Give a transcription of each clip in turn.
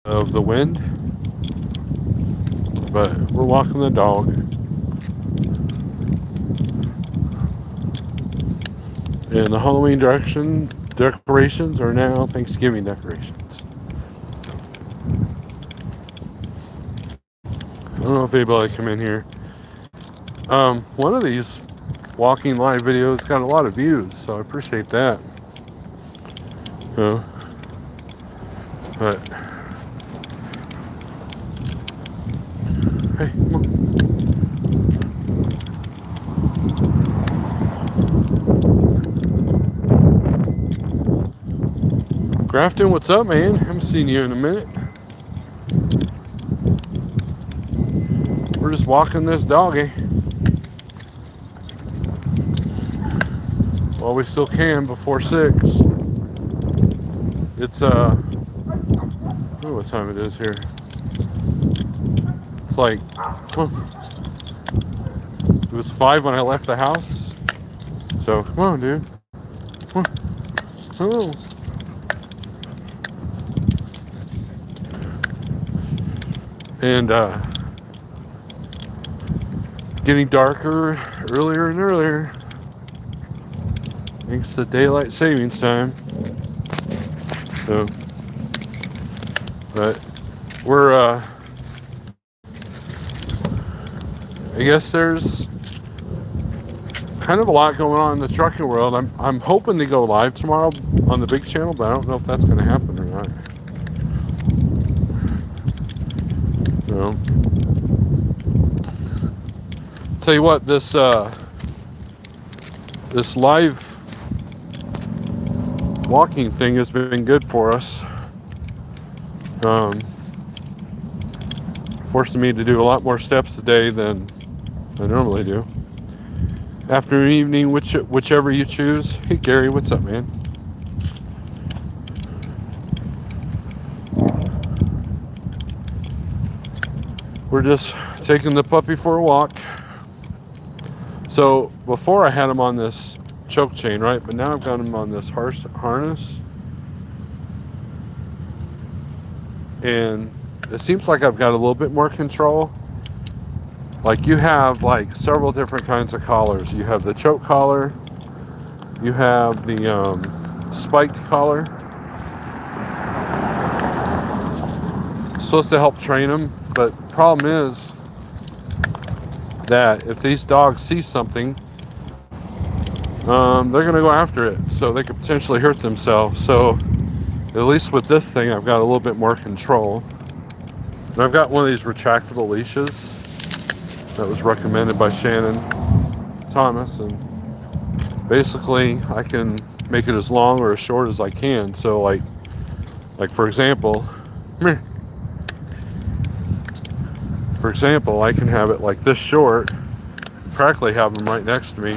of the wind, but we're walking the dog. And the Halloween decorations are now Thanksgiving decorations. I don't know if anybody come in here. One of these walking live videos got a lot of views, so I appreciate that. But hey, come on. Grafton, what's up, man? Haven't seen you in a minute. We're just walking this doggy while we still can before 6. It's oh, what time it is here? It's like, it was 5 when I left the house. So come on, dude. Come on. Oh. And getting darker earlier and earlier thanks to daylight savings time. So, but we're I guess there's kind of a lot going on in the trucking world. I'm hoping to go live tomorrow on the big channel, but I don't know if that's going to happen or not. So, tell you what, this live walking thing has been good for us. Forcing me to do a lot more steps a day than I normally do. Afternoon, evening, whichever you choose. Hey Gary, what's up, man? We're just taking the puppy for a walk. So before I had him on this choke chain, right? But now I've got him on this harness. And it seems like I've got a little bit more control. Like you have like several different kinds of collars. You have the choke collar. You have the spiked collar. It's supposed to help train them, but the problem is that if these dogs see something, they're gonna go after it. So they could potentially hurt themselves. So at least with this thing, I've got a little bit more control. And I've got one of these retractable leashes that was recommended by Shannon Thomas, and basically I can make it as long or as short as I can. So like for example, I can have it like this short, practically have them right next to me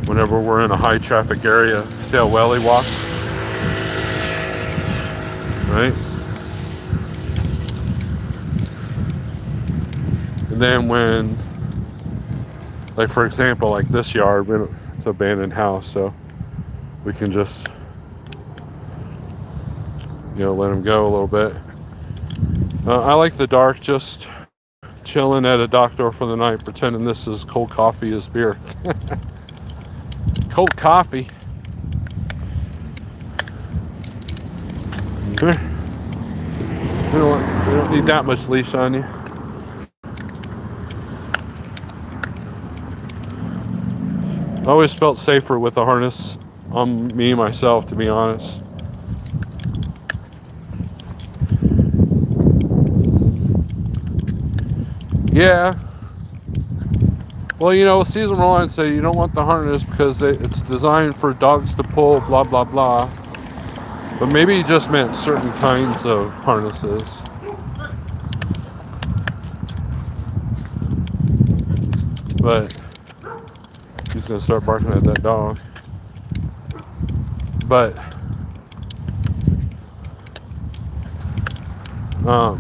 whenever we're in a high traffic area. See how well he walks? Right? And then when, like for example, like this yard, it's an abandoned house, so we can just, let him go a little bit. I like the dark, just chilling at a dock door for the night, pretending this is cold coffee is beer. Cold coffee. Come here. We don't need that much leash on you. I always felt safer with a harness on me myself, to be honest. Yeah. Well, Cesar Milan said you don't want the harness because it's designed for dogs to pull, blah, blah, blah. But maybe he just meant certain kinds of harnesses. But he's going to start barking at that dog. But no,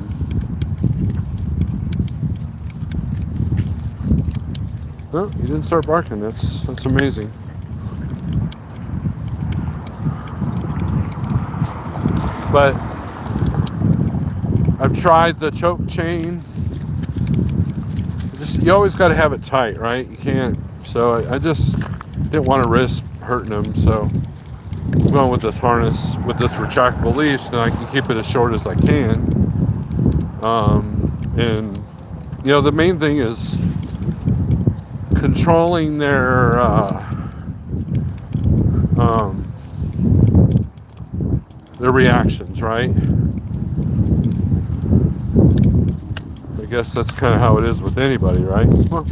he didn't start barking. That's amazing. But I've tried the choke chain. You always got to have it tight, right? You can't. So I just didn't want to risk hurting them. So I'm going with this harness, with this retractable leash, and I can keep it as short as I can. And the main thing is controlling their reactions, right? I guess that's kind of how it is with anybody, right? Well,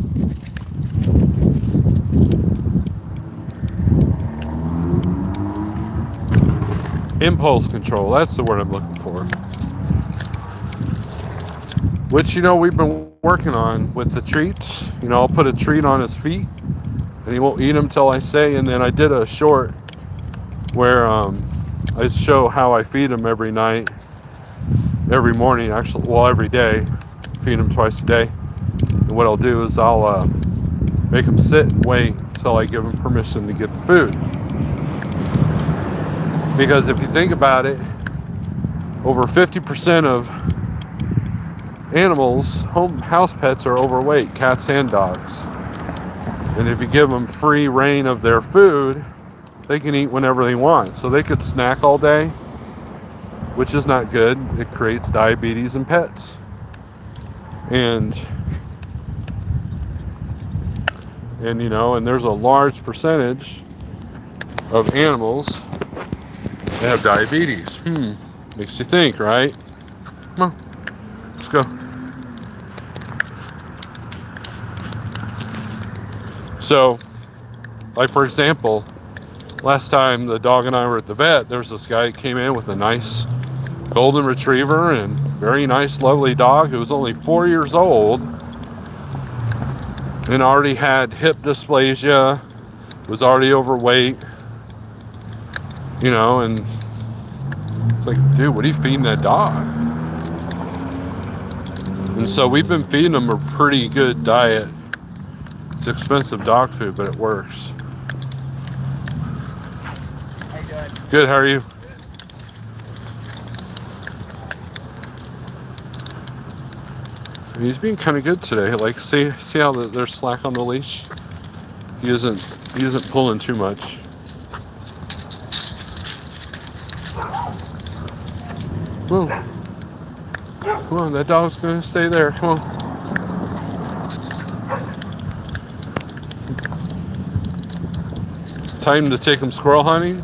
impulse control, that's the word I'm looking for. Which, we've been working on with the treats. I'll put a treat on his feet and he won't eat them till I say. And then I did a short where I show how I feed him every night, every morning, actually, well, every day. Feed him twice a day. And what I'll do is I'll make him sit and wait until I give him permission to get the food. Because if you think about it, over 50% of animals, house pets, are overweight, cats and dogs. And if you give them free reign of their food, they can eat whenever they want. So they could snack all day, which is not good. It creates diabetes in pets. And there's a large percentage of animals that have diabetes. Makes you think, right? Come on, let's go. So, like for example, last time the dog and I were at the vet, there's this guy that came in with a nice golden retriever and very nice, lovely dog who was only 4 years old and already had hip dysplasia, was already overweight, and it's like, dude, what are you feeding that dog? And so we've been feeding them a pretty good diet. It's expensive dog food, but it works. How you doing? Good, how are you? He's being kind of good today. Like, see how there's slack on the leash? He isn't pulling too much. Whoa. Come on, that dog's gonna stay there. Come on. Time to take him squirrel hunting.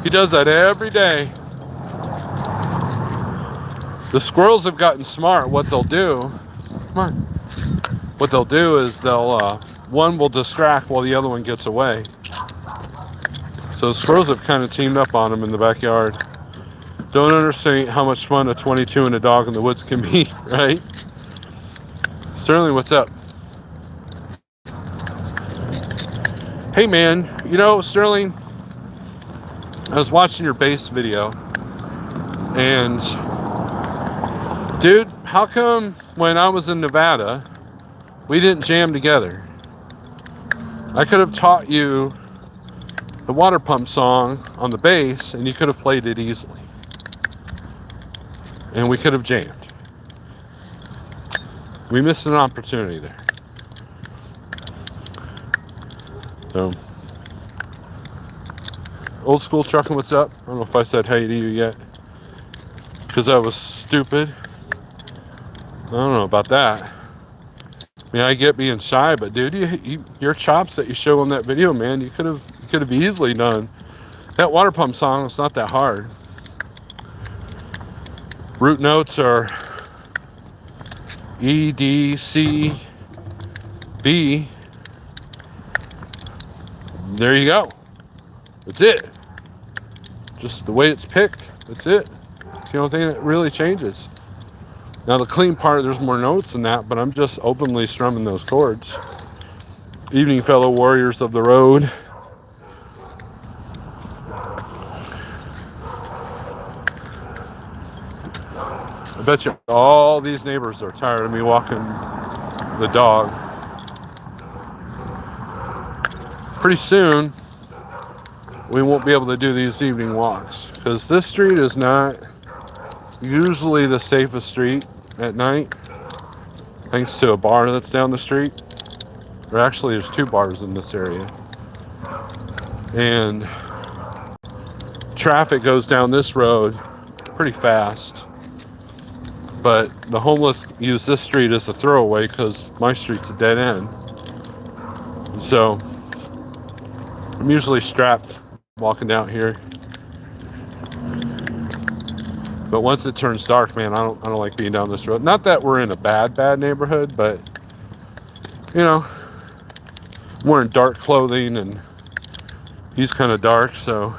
He does that every day. The squirrels have gotten smart. What they'll do, come on. What they'll do is one will distract while the other one gets away. So the squirrels have kind of teamed up on him in the backyard. Don't understand how much fun a 22 and a dog in the woods can be, right? Sterling, what's up? Hey man, Sterling, I was watching your bass video and dude, how come when I was in Nevada we didn't jam together? I could have taught you the water pump song on the bass and you could have played it easily. And we could have jammed. We missed an opportunity there. So, old school trucking, what's up? I don't know if I said hey to you yet. Because I was stupid. I don't know about that. I mean, I get being shy, but dude, your chops that you show on that video, man, you could have easily done. That water pump song was not that hard. Root notes are E, D, C, B. There you go. That's it. Just the way it's picked. That's it. It's the only thing that really changes. Now the clean part, there's more notes than that, but I'm just openly strumming those chords. Evening, fellow warriors of the road. I bet you all these neighbors are tired of me walking the dog. Pretty soon, we won't be able to do these evening walks because this street is not usually the safest street at night, thanks to a bar that's down the street. Or actually, there's 2 bars in this area. And traffic goes down this road pretty fast. But the homeless use this street as a throwaway because my street's a dead end. So I'm usually strapped walking down here. But once it turns dark, man, I don't like being down this road. Not that we're in a bad neighborhood, but you know, I'm wearing dark clothing and he's kind of dark, so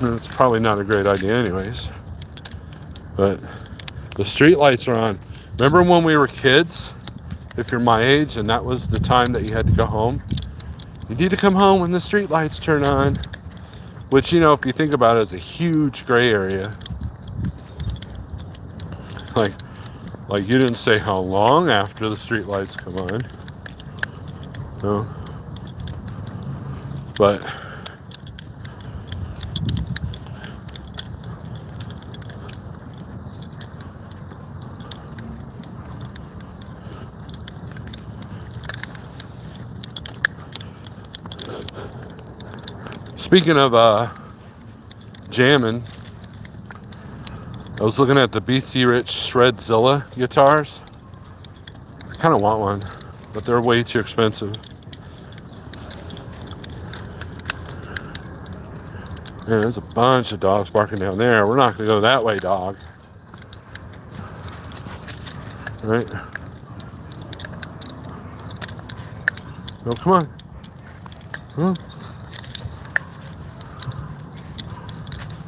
it's probably not a great idea anyways. But the street lights are on. Remember when we were kids? If you're my age and that was the time that you had to go home, you need to come home when the street lights turn on. Which, you know, if you think about it, is a huge gray area. Like you didn't say how long after the street lights come on. No. But speaking of jamming, I was looking at the BC Rich Shredzilla guitars. I kind of want one, but they're way too expensive. Man, there's a bunch of dogs barking down there. We're not going to go that way, dog. Right? Oh, come on. Huh?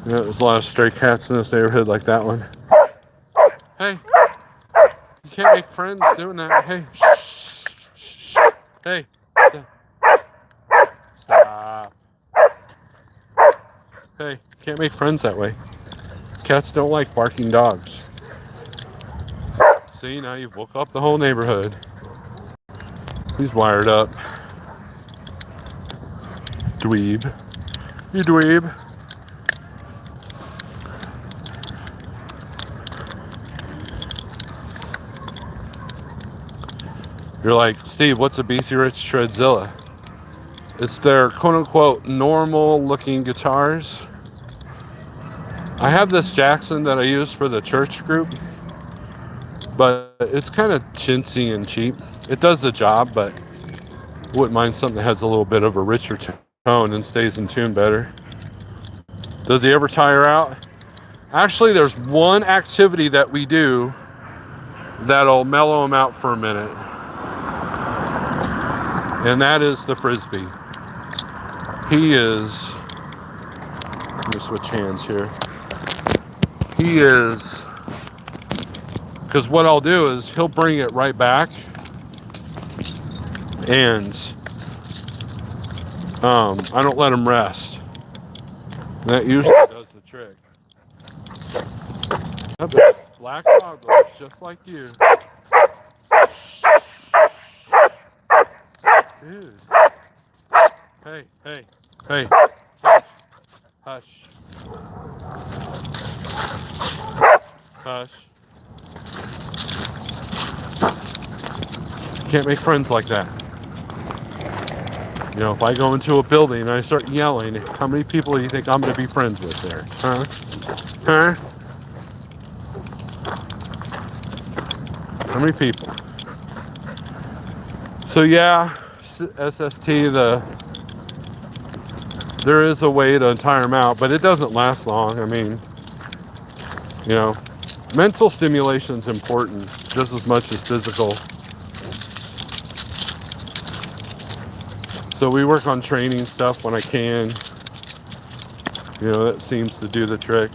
Yeah, there's a lot of stray cats in this neighborhood like that one. Hey, you can't make friends doing that. Hey, shh, shh, shh. Hey, stop. Hey, can't make friends that way. Cats don't like barking dogs. See, now you've woke up the whole neighborhood. He's wired up. Dweeb. You dweeb. You're like, Steve, what's a BC Rich Shredzilla? It's their quote-unquote normal-looking guitars. I have this Jackson that I use for the church group, but it's kind of chintzy and cheap. It does the job, but wouldn't mind something that has a little bit of a richer tone and stays in tune better. Does he ever tire out? Actually, there's one activity that we do that'll mellow him out for a minute. And that is the Frisbee. He is, let me switch hands here. He is, because what I'll do is he'll bring it right back and I don't let him rest. That usually does the trick. That black dog looks just like you. Dude. Hey, hey, hey. Hush. Hush. Can't make friends like that. You know, if I go into a building and I start yelling, how many people do you think I'm going to be friends with there? Huh? Huh? How many people? So yeah, SST, there is a way to tire them out, but it doesn't last long. I mean, you know, mental stimulation is important just as much as physical. So we work on training stuff when I can. You know, that seems to do the trick.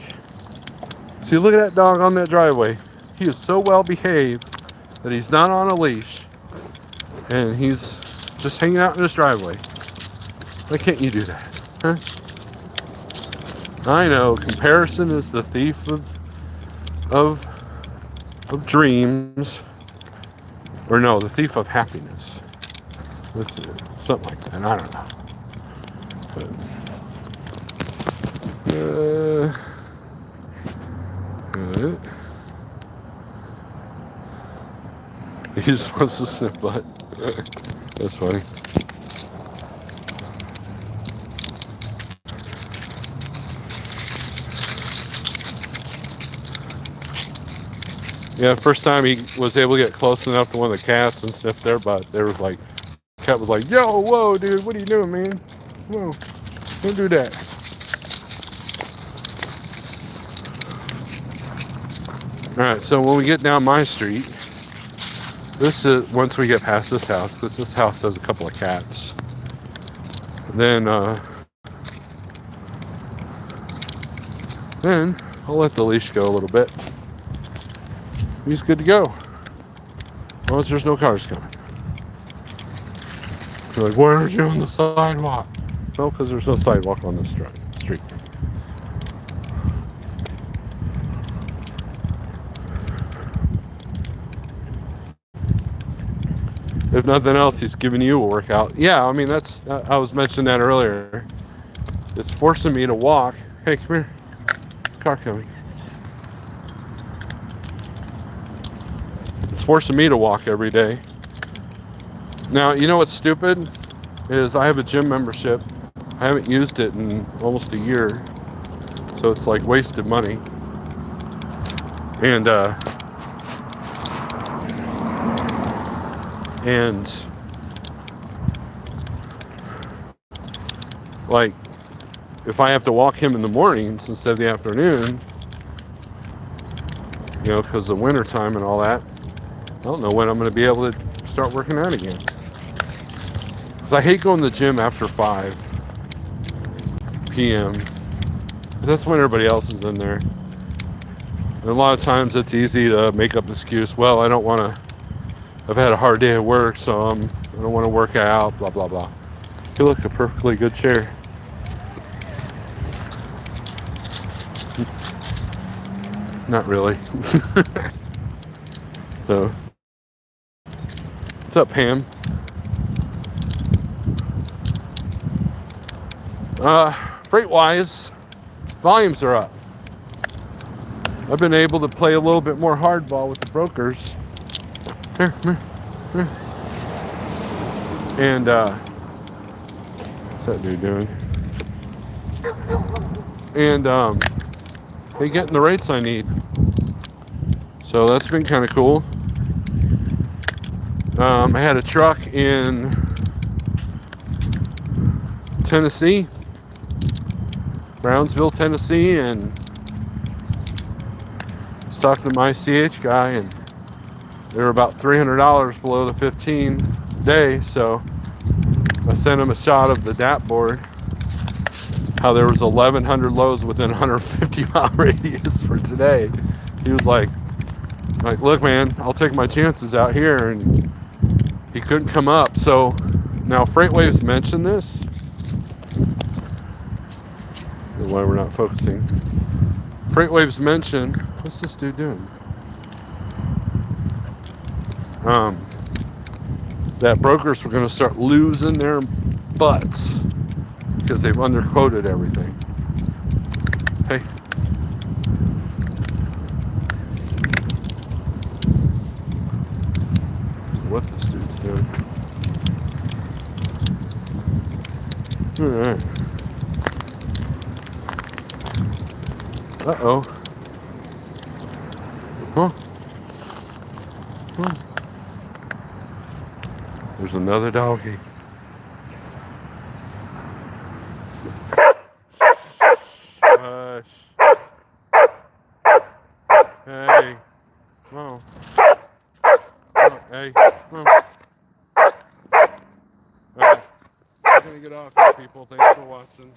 See, look at that dog on that driveway. He is so well behaved that he's not on a leash. And he's just hanging out in his driveway. Why can't you do that? Huh? I know, comparison is the thief of dreams. Or no, the thief of happiness. That's it. Something like that. I don't know. What? He just wants to sniff butt. That's funny. Yeah, first time he was able to get close enough to one of the cats and sniff their butt, there was like, the cat was like, yo, whoa, dude, what are you doing, man? Whoa, don't do that. All right, so when we get down my street, this is once we get past this house, because this house has a couple of cats. Then I'll let the leash go a little bit. He's good to go. As long as there's no cars coming. You're like, why aren't you on the sidewalk? No, because there's no sidewalk on this street. If nothing else, he's giving you a workout. Yeah, I mean, that's, I was mentioning that earlier. It's forcing me to walk. Hey, come here. Car coming. It's forcing me to walk every day. Now, you know what's stupid? Is I have a gym membership. I haven't used it in almost a year. So it's like wasted money. And like, if I have to walk him in the mornings instead of the afternoon, you know, because of winter time and all that, I don't know when I'm going to be able to start working out again. Because I hate going to the gym after 5 p.m. That's when everybody else is in there. And a lot of times it's easy to make up an excuse. Well, I don't want to, I've had a hard day at work, so I don't want to work out, blah, blah, blah. You look, a perfectly good chair. Not really. So, what's up, Pam? Freight-wise, volumes are up. I've been able to play a little bit more hardball with the brokers. Here, come here. And, what's that dude doing? And, they getting the rates I need. So that's been kind of cool. I had a truck in Tennessee, Brownsville, Tennessee, and I was talking to my CH guy, and they were about $300 below the 15 day, so I sent him a shot of the DAP board, how there was 1,100 lows within 150 mile radius for today. He was like, look, man, I'll take my chances out here, and he couldn't come up. So now FreightWaves mentioned this. Why we're not focusing. FreightWaves mentioned, what's this dude doing? That brokers were going to start losing their butts because they've underquoted everything. Hey. What this dude's doing. Alright. Uh-oh. Huh? Huh? There's another doggy. Hush. Hey. Come on. Hey. Come on. Alright. I'm gonna get off here, people. Thanks for watching.